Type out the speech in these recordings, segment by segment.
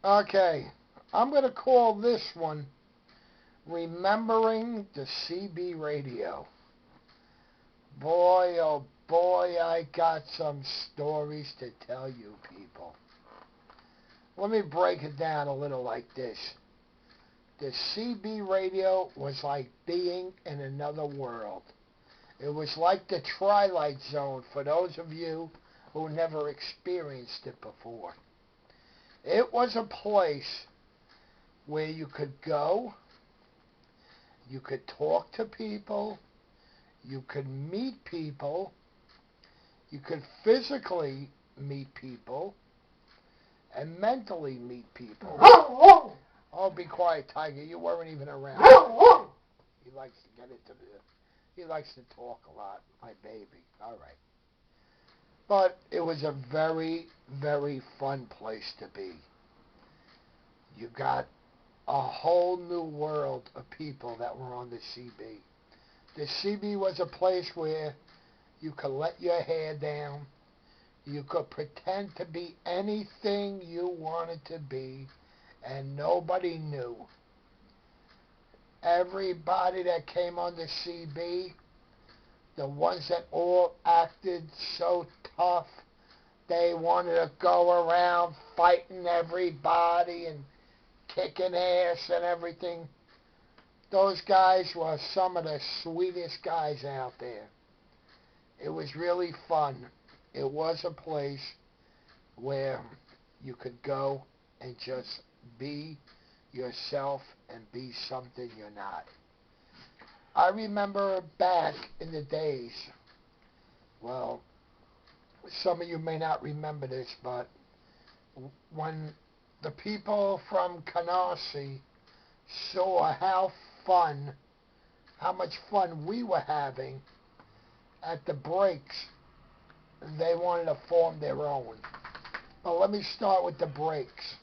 Okay, I'm going to call this one Remembering the CB Radio. Boy, oh boy, I got some stories to tell you people. Let me break it down a little like this. The CB radio was like being in another world. It was like the Twilight Zone for those of you who never experienced it before. It was a place where you could go, you could talk to people, you could meet people, you could physically meet people, and mentally meet people. Oh, be quiet, Tiger. You weren't even around. He likes to get into he likes to talk a lot, my baby. All right. But it was a very, very fun place to be. You got a whole new world of people that were on the CB. The CB was a place where you could let your hair down. You could pretend to be anything you wanted to be, and nobody knew. Everybody that came on the CB, the ones that all acted so tough, they wanted to go around fighting everybody and kicking ass and everything. Those guys were some of the sweetest guys out there. It was really fun. It was a place where you could go and just be yourself and be something you're not. I remember back in the days, well, some of you may not remember this, but when the people from Canarsie saw how much fun we were having at the breaks, they wanted to form their own. But let me start with the breaks.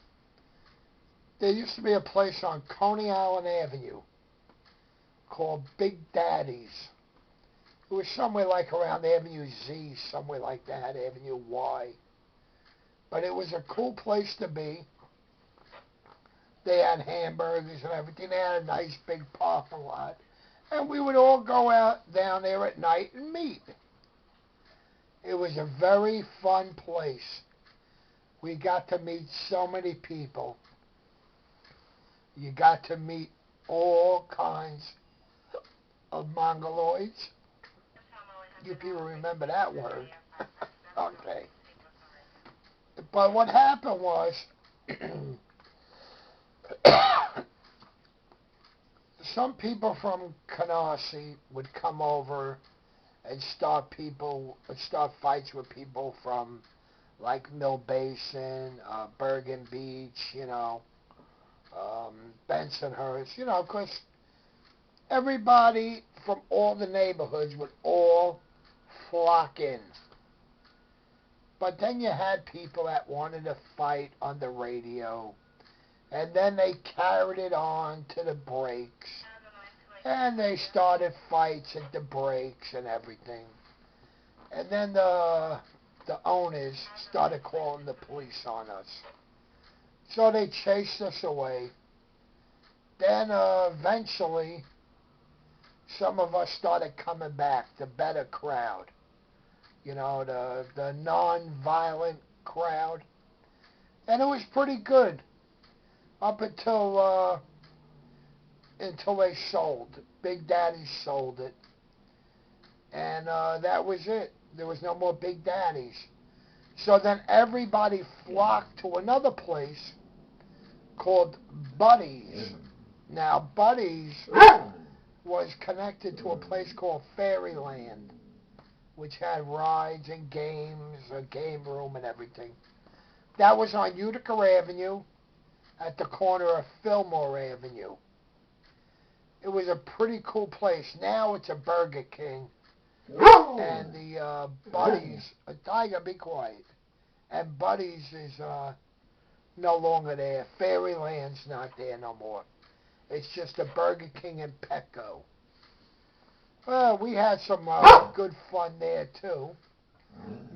There used to be a place on Coney Island Avenue called Big Daddy's. It was somewhere like around Avenue Z, somewhere like that, Avenue Y. But it was a cool place to be. They had hamburgers and everything. They had a nice big parking lot. And we would all go out down there at night and meet. It was a very fun place. We got to meet so many people. You got to meet all kinds of mongoloids. You people remember that word. Okay. But what happened was, some people from Canarsie would come over and start fights with people from like Mill Basin, Bergen Beach, Bensonhurst, of course, everybody from all the neighborhoods would all flock in. But then you had people that wanted to fight on the radio, and then they carried it on to the breaks, and they started fights at the breaks and everything. And then the owners started calling the police on us. So they chased us away. Then eventually, some of us started coming back, the better crowd. The non-violent crowd. And it was pretty good up until they sold. Big Daddy sold it. And that was it. There was no more Big Daddies. So then everybody flocked to another place called Buddy's. Now, Buddy's was connected to a place called Fairyland, which had rides and games, a game room and everything. That was on Utica Avenue at the corner of Fillmore Avenue. It was a pretty cool place. Now it's a Burger King. And the Buddy's, Tiger, be quiet. And Buddy's is no longer there. Fairyland's not there no more. It's just a Burger King and Petco. Well, we had some good fun there, too.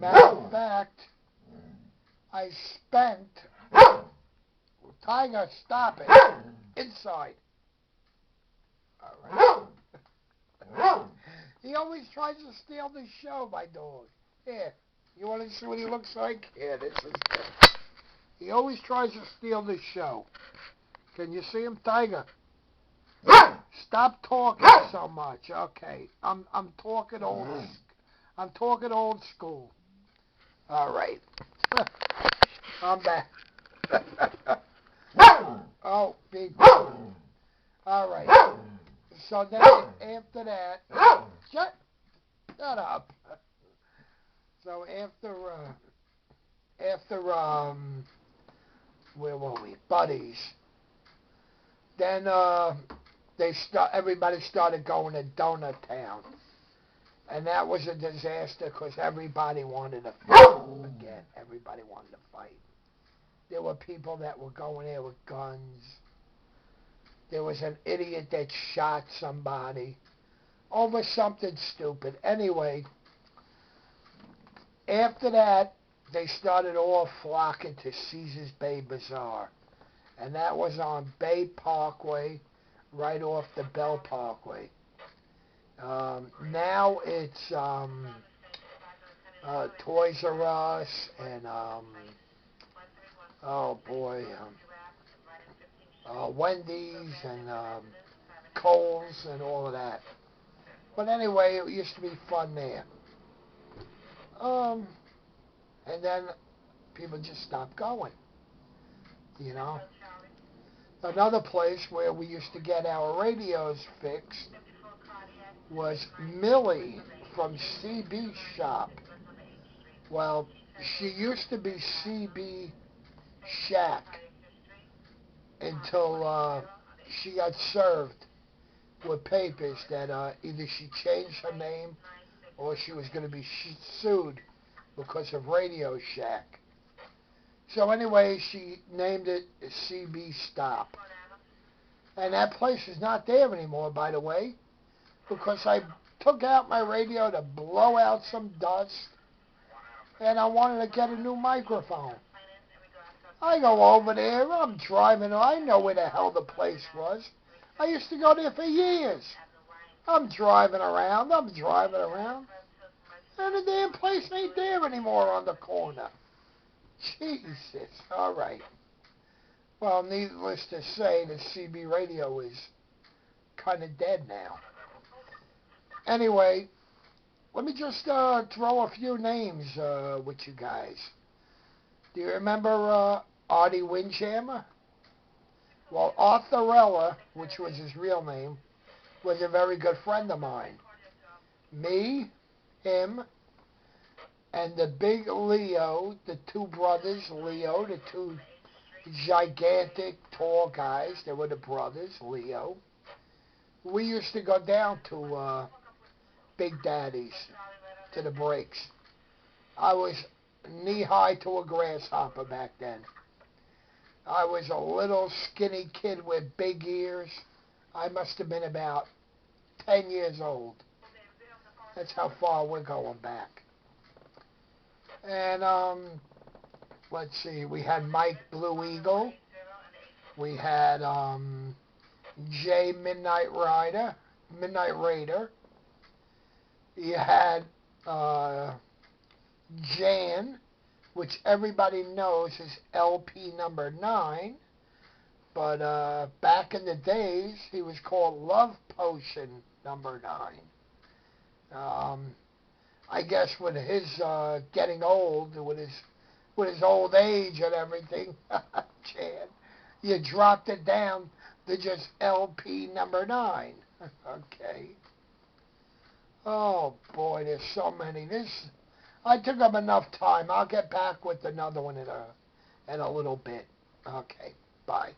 Matter of fact, I spent Tiger, stop it. Inside. All right. He always tries to steal the show, my dog. Here, you want to see what he looks like? Here, this is good. He always tries to steal the show. Can you see him, Tiger? Stop talking so much. Okay, I'm talking old. I'm talking old school. All right. I'm back. Oh, big. All right. So then after that, shut up. So after where were we? Buddies. Then everybody started going to Donut Town, and that was a disaster because everybody wanted to fight again. Everybody wanted to fight. There were people that were going there with guns. There was an idiot that shot somebody over something stupid. Anyway, after that, they started all flocking to Caesars Bay Bazaar. And that was on Bay Parkway, right off the Bell Parkway. Now it's Toys R Us and, oh boy, Wendy's and Kohl's and all of that. But anyway, it used to be fun there. And then people just stopped going, you know. Another place where we used to get our radios fixed was Millie from CB Shop. Well, she used to be CB Shack until she got served with papers that either she changed her name or she was going to be sued because of Radio Shack. So anyway, she named it CB Stop. And that place is not there anymore, by the way, because I took out my radio to blow out some dust, and I wanted to get a new microphone. I go over there, I'm driving, I know where the hell the place was. I used to go there for years. I'm driving around, and the damn place ain't there anymore on the corner. Jesus, all right. Well, needless to say, the CB radio is kind of dead now. Anyway, let me just throw a few names with you guys. Do you remember Artie Windjammer? Well, Arthurella, which was his real name, was a very good friend of mine. Me, him, and the big Leo, the two brothers, Leo, the two gigantic, tall guys, they were the brothers, Leo. We used to go down to Big Daddy's, to the breaks. I was knee-high to a grasshopper back then. I was a little skinny kid with big ears. I must have been about 10 years old. That's how far we're going back. And, let's see, we had Mike Blue Eagle. We had Jay Midnight Raider. You had Jan, which everybody knows is LP number 9. But back in the days, he was called Love Potion number 9. I guess with his getting old, with his old age and everything, Jan, you dropped it down to just LP number 9. Okay. Oh boy, there's so many. I took up enough time. I'll get back with another one in a little bit. Okay, bye.